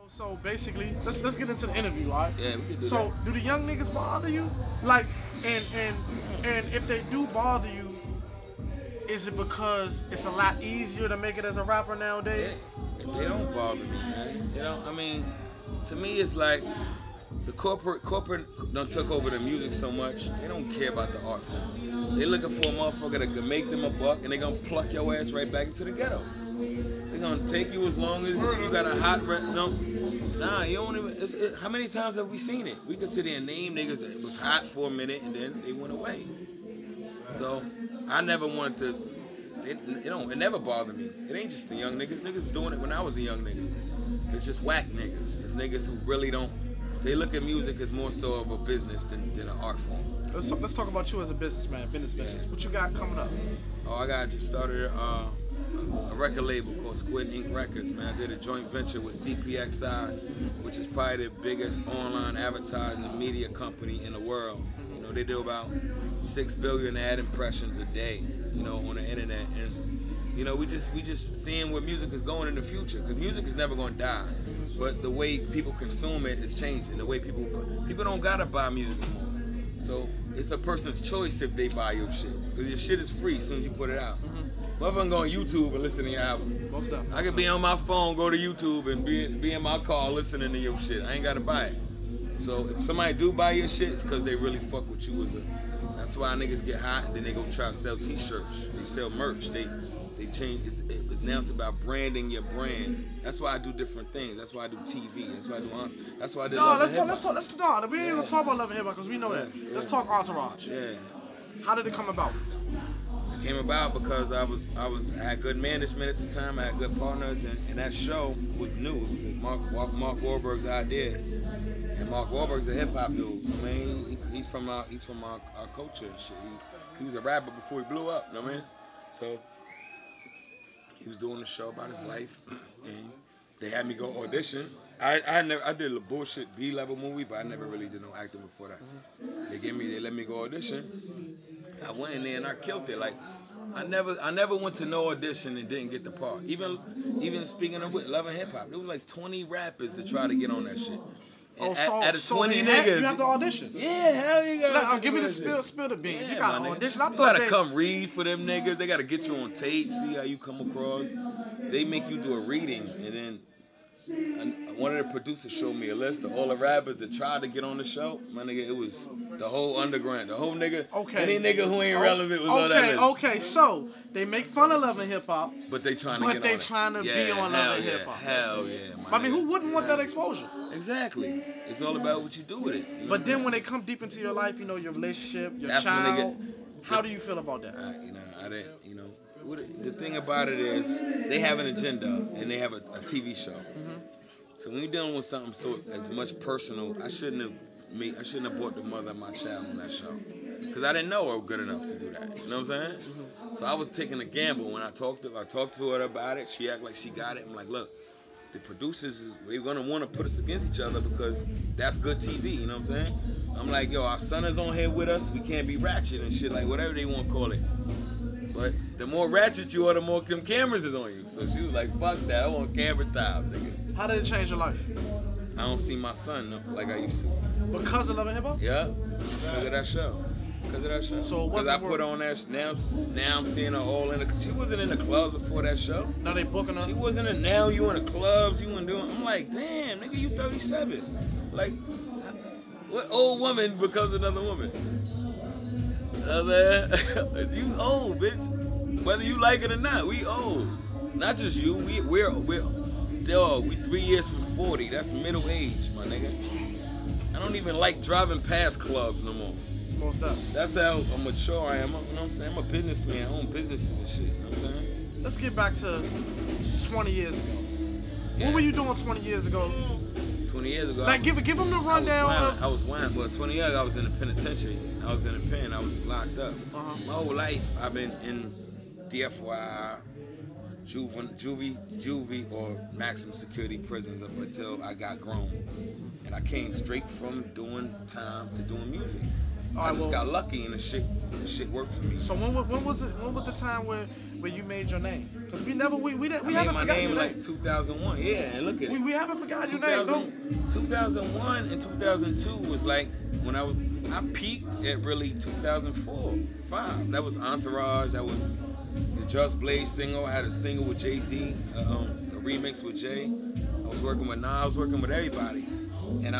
So basically, let's get into the interview, all right? Yeah, we can do so, that. do the young niggas bother you? Like, and if they do bother you, is it because it's a lot easier to make it as a rapper nowadays? They don't bother me, man. You know, I mean, to me, it's like the corporate done took over the music so much. They don't care about the art form. They looking for a motherfucker that can make them a buck, and they gonna pluck your ass right back into the ghetto. They gonna take you as long as you got a hot no. Nah, you don't even. How many times have we seen it? We could sit there and name niggas that was hot for a minute and then they went away. So I never wanted to. It never bothered me. It ain't just the young niggas. Niggas was doing it when I was a young nigga. It's just whack niggas. It's niggas who really don't. They look at music as more so of a business than an art form. Let's talk about you as a businessman, business ventures. What you got coming up? Oh, I just started a record label called Squid Ink Records, man. I did a joint venture with CPXI, which is probably the biggest online advertising and media company in the world. You know, they do about 6 billion ad impressions a day, you know, on the internet. And, you know, we just seeing where music is going in the future, because music is never going to die. But the way people consume it is changing. The way people don't gotta buy music anymore. So it's a person's choice if they buy your shit, because your shit is free as soon as you put it out. Motherfucker go on YouTube and listen to your album. Most definitely. I could be on my phone, go to YouTube, and be in my car listening to your shit. I ain't gotta buy it. So if somebody do buy your shit, it's because they really fuck with you That's why niggas get hot and then they go try to sell t-shirts. They sell merch. They change. It's now it's about branding your brand. That's why I do different things. That's why I do TV. That's why I do. That's why I did. No, let's talk. We ain't gonna talk about Love and Hip Hop because we know that. Yeah. Let's talk Entourage. Yeah. How did it come about? It came about because I had good management at the time. I had good partners, and that show was new. It was Mark Wahlberg's idea, and Mark Wahlberg's a hip hop dude. I mean, he's from our culture and shit. He was a rapper before he blew up. You know what I mean? So he was doing a show about his life, and they had me go audition. I did a bullshit B-level movie, but I never really did no acting before that. They let me go audition. I went in there and I killed it. Like I never went to no audition and didn't get the part. Even speaking of Love and Hip Hop, there was like 20 rappers that tried to get on that shit. And out of 20 niggas, you have to audition. Yeah, hell you got. Give me the spill the beans. Yeah, you got to audition. I you thought gotta come read for them niggas. They gotta get you on tape, see how you come across. They make you do a reading, and then one of the producers showed me a list of all the rappers that tried to get on the show. My nigga, it was the whole underground, the whole nigga. Okay. Any nigga who ain't relevant was on that list. Okay, so they make fun of Love and Hip Hop, but they trying to but get they on trying to it. be on Love and Hip Hop. Hell yeah. I mean, who wouldn't want that exposure? Exactly. It's all about what you do with it. You know but then when they come deep into your life, you know, your relationship, your child, how do you feel about that? I didn't, you know. The thing about it is they have an agenda and they have a TV show. So when you're dealing with something so as much personal, I shouldn't have brought the mother of my child on that show, because I didn't know her good enough to do that. You know what I'm saying? So I was taking a gamble when I talked to her about it. She acted like she got it. I'm like, look, the producers they're gonna want to put us against each other because that's good TV. You know what I'm saying? I'm like, yo, our son is on here with us. We can't be ratchet and shit, like whatever they want to call it. But the more ratchet you are, the more them cameras is on you. So she was like, fuck that. I want camera time, nigga. How did it change your life? I don't see my son like I used to. Because of Love and Hip Hop? Yeah, because of that show. So because I put on that now I'm seeing her all in the. She wasn't in the clubs before that show. Now they booking her. She wasn't in. Now you in the clubs. You weren't doing. I'm like, damn, nigga, you 37. Like, what old woman becomes another woman? You old, bitch. Whether you like it or not, we old. Not just you. We're dog. We 3 years from 40. That's middle age, my nigga. I don't even like driving past clubs no more. Most up. That's how mature I am. You know what I'm saying? I'm a businessman. I own businesses and shit. You know what I'm saying? Let's get back to 20 years ago. Yeah. What were you doing 20 years ago? 20 years ago. Like, give them the rundown. I was wild. Well, 20 years ago, I was in the penitentiary. I was in a pen. I was locked up. My whole life, I've been in DFY, juvie, or maximum security prisons up until I got grown. And I came straight from doing time to doing music. I just got lucky and the shit worked for me. So when was the time where you made your name? Because we haven't forgotten your name. I made my name in like 2001. Yeah, and look at it. We haven't forgotten your name. No. 2001 and 2002 was like when I peaked at really 2004, 5. That was Entourage. That was the Just Blaze single. I had a single with Jay-Z, a remix with Jay. I was working with Nas, working with everybody. And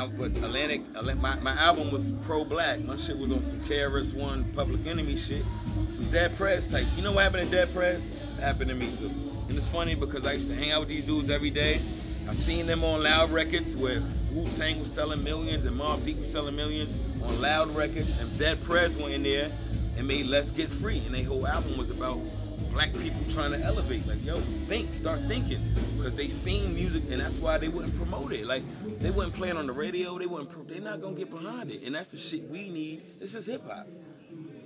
my album was pro-black. My shit was on some KRS-One, Public Enemy shit, some Dead Prez type. You know what happened to Dead Prez? It's happened to me too. And it's funny because I used to hang out with these dudes every day. I seen them on Loud Records where Wu-Tang was selling millions and Mobb Deep was selling millions on Loud Records, and Dead Prez went in there and made Let's Get Free, and their whole album was about black people trying to elevate. Like, yo, start thinking, because they seen music, and that's why they wouldn't promote it. Like, they wouldn't play it on the radio. They're not gonna get behind it, and that's the shit we need. This is hip hop.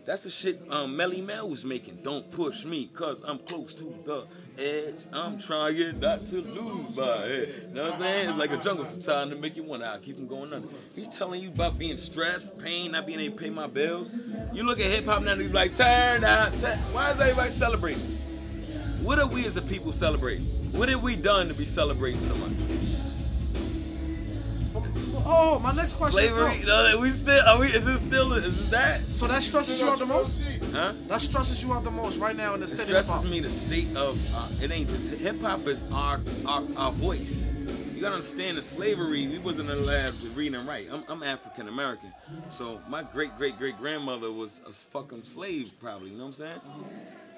That's the shit Melly Mel was making. Don't push me, cause I'm close to the edge. I'm trying not to lose my head. You know what I'm saying? It's like a jungle sometimes to make you want to keep them going under. He's telling you about being stressed, pain, not being able to pay my bills. You look at hip hop now and you're like, turn out. Why is everybody celebrating? What are we as a people celebrating? What have we done to be celebrating so much? Oh, my next question. Slavery? Is it that? So that stresses you out the most? Huh? That stresses you out the most right now in the state of hip-hop? It stresses me the state of, it ain't just, hip-hop is our voice. You gotta understand that slavery, we wasn't allowed to read and write. I'm African American. So my great-great-great-grandmother was a fucking slave probably, you know what I'm saying?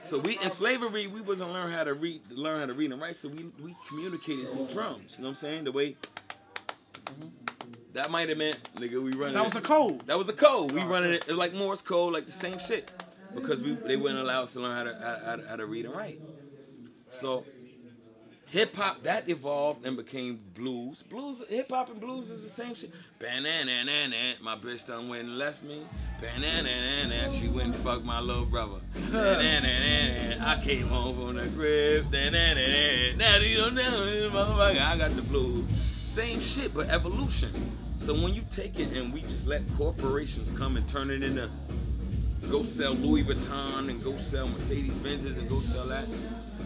So in slavery, we wasn't learn how to read and write, so we communicated through drums, you know what I'm saying? The way, that might have meant, nigga, we running. That was a code. That was a code. We running it like Morse code, like the same shit, because they wouldn't allow us to learn how to read and write. So hip hop that evolved and became blues. Hip hop and blues is the same shit. My bitch done went and left me. She went and fucked my little brother. I came home from the crib. Now you don't know, motherfucker. I got the blues. Same shit, but evolution. So when you take it and we just let corporations come and turn it into, go sell Louis Vuitton and go sell Mercedes Benzes and go sell that,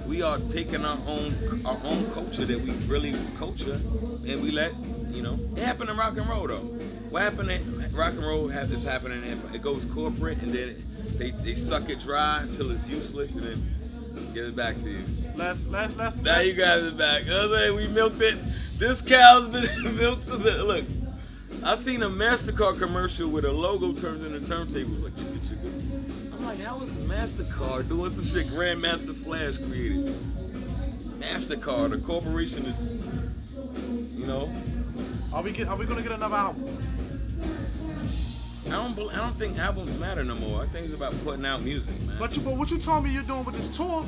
we are taking our own culture that we really was culture, and we let, you know, it happened in rock and roll though. What happened in rock and roll is happening in hip hop. It goes corporate and then they suck it dry until it's useless and then give it back to you. Now you got it back. You know what I'm saying? We milked it. This cow's been milked to the, look. I seen a MasterCard commercial where the logo turns into turntables like chicka chicka. I'm like, how is MasterCard doing some shit Grandmaster Flash created? MasterCard, a corporation is, you know. Are we gonna get another album? I don't think albums matter no more. I think it's about putting out music, man. But what you told me you're doing with this tour,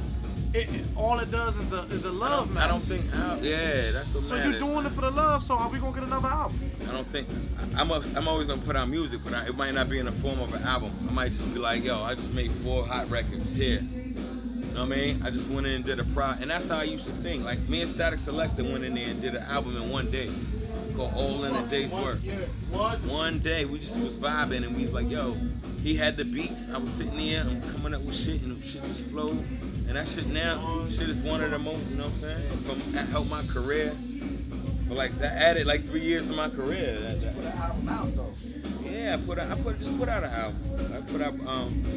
all it does is the love, man. I don't think, yeah, that's what matters. So you're doing it for the love, so are we gonna get another album? I don't think, I'm always gonna put out music, but it might not be in the form of an album. I might just be like, yo, I just made 4 hot records here. You know what I mean? I just went in and did and that's how I used to think. Like, me and Static Selector went in there and did an album in one day. Called All in a Day's Work. One day, we just was vibing and we was like, yo, he had the beats, I was sitting there, I'm coming up with shit and shit just flowed. And that shit now, shit is one of the most, you know what I'm saying? That helped my career. For like, that added like 3 years to my career. You put an album out though. Yeah, just put out an album. I put out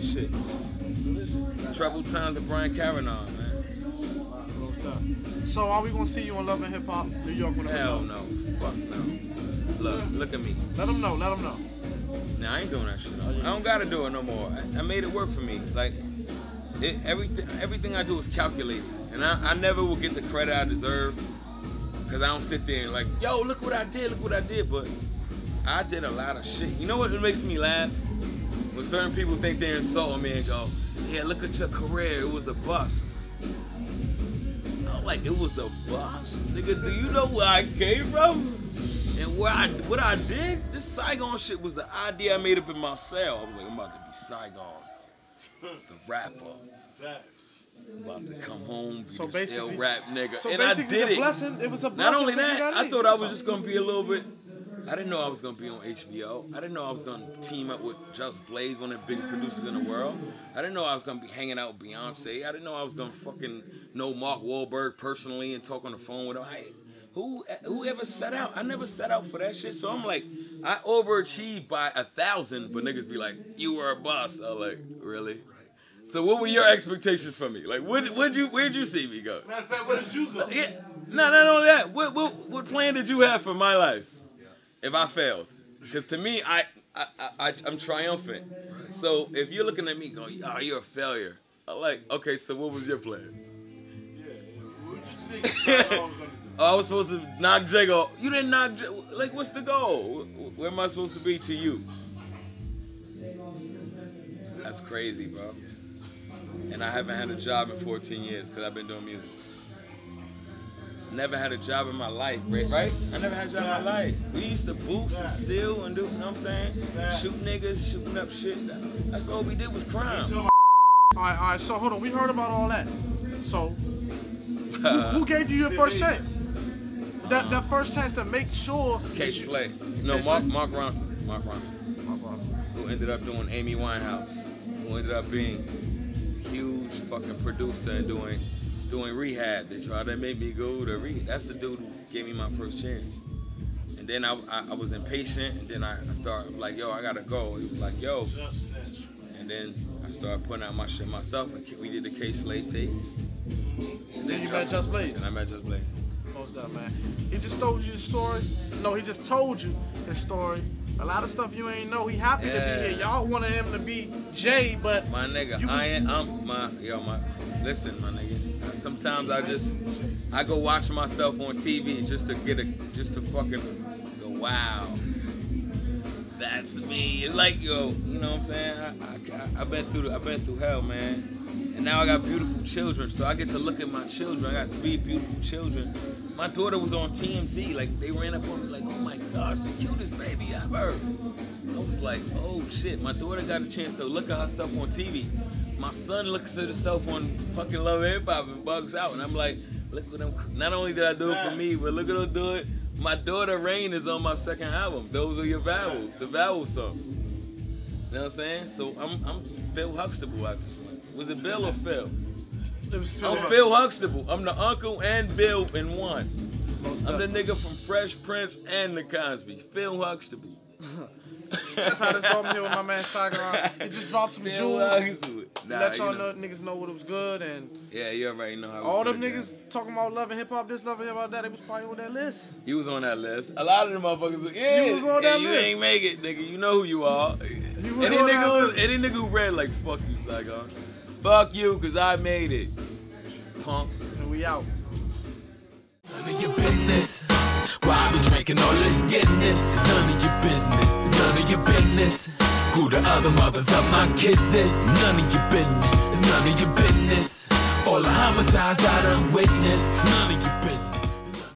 shit. Troubled Times of Brian Cavanaugh, man. So are we gonna see you on Love and Hip Hop New York when it Hell no. Fuck no. Look at me. Let them know. Nah, I ain't doing that shit. I don't gotta do it no more. I made it work for me. Like, everything I do is calculated. And I never will get the credit I deserve. Because I don't sit there and like, yo, look what I did. But I did a lot of shit. You know what makes me laugh? When certain people think they're insulting me and go, yeah, look at your career, it was a bust. I'm like, it was a bust? Nigga, do you know where I came from? And what I did? This Saigon shit was an idea I made up in my cell. I was like, I'm about to be Saigon, the rapper. I'm about to come home, be the still rap nigga. So and I did it. Blessing, it was a blessing. Not only that, I thought I was just gonna be a little bit I didn't know I was gonna be on HBO. I didn't know I was gonna team up with Just Blaze, one of the biggest producers in the world. I didn't know I was gonna be hanging out with Beyonce. I didn't know I was gonna fucking know Mark Wahlberg personally and talk on the phone with him. Who ever set out? I never set out for that shit. So I'm like, I overachieved by 1,000, but niggas be like, you were a boss. I'm like, really? So what were your expectations for me? Like, where'd you see me go? Matter of fact, where did you go? Yeah, no, not only that. What plan did you have for my life? If I failed, because to me, I'm triumphant. So if you're looking at me going, oh, you're a failure. I'm like, okay, so what was your plan? What did you think? Oh, I was supposed to knock Jay off. You didn't knock Jay. Like, what's the goal? Where am I supposed to be to you? That's crazy, bro. And I haven't had a job in 14 years because I've been doing music. Never had a job in my life, right? I never had a job in my life. We used to boost and steal and do, you know what I'm saying? Shoot niggas, shooting up shit. That's all we did was crime. All right, so hold on. We heard about all that. So, who gave you your first chance? That first chance to make sure. K. Slay. No, Mark Ronson. Who ended up doing Amy Winehouse. Who ended up being a huge fucking producer and doing rehab. They tried to make me go to rehab. That's the dude who gave me my first chance. And then I was impatient, and then I started like, yo, I gotta go. He was like, yo. And then I started putting out my shit myself, and we did the K. Slay tape. And then you met Just Blaze. And I met Just Blaze. Most up, man. He just told you his story. No, he just told you his story. A lot of stuff you ain't know. He happy to be here. Y'all wanted him to be Jay, but my nigga, listen, my nigga. Sometimes I go watch myself on TV just to fucking go, wow, that's me. It's like, yo, you know what I'm saying? I've been through hell, man. And now I got beautiful children, so I get to look at my children. I got 3 beautiful children. My daughter was on TMZ, like they ran up on me like, oh my gosh, the cutest baby ever. I was like, oh shit, my daughter got a chance to look at herself on TV. My son looks at himself on fucking Love and Hip Hop and bugs out. And I'm like, look at them. Not only did I do it for me, but look at them do it. My daughter Rain is on my second album. Those are your vowels, the vowel song. You know what I'm saying? So I'm Phil Huxtable out this one. Was it Bill or Phil? It was Phil. I'm Phil Huxtable. I'm the uncle and Bill in one. I'm the nigga from Fresh Prince and The Cosby. Phil Huxtable. PATisDOPE here with my man Saigon. He just dropped some jewels. Let y'all niggas know what was good, and yeah, you already know how. All them niggas talking about Love and Hip Hop, this, Love and Hip Hop, that. They was probably on that list. You was on that list. A lot of them motherfuckers. Yeah, you was on that list. You ain't make it, nigga. You know who you are. Any nigga who read like, fuck you, Saigon. Fuck you, cause I made it, punk. And we out. None of your business. Why I be drinking all this Guinness? It's none of your business. It's none of your business. Who the other mothers of my kids is? None of your business. It's none of your business. All the homicides I done witnessed. It's none of your business.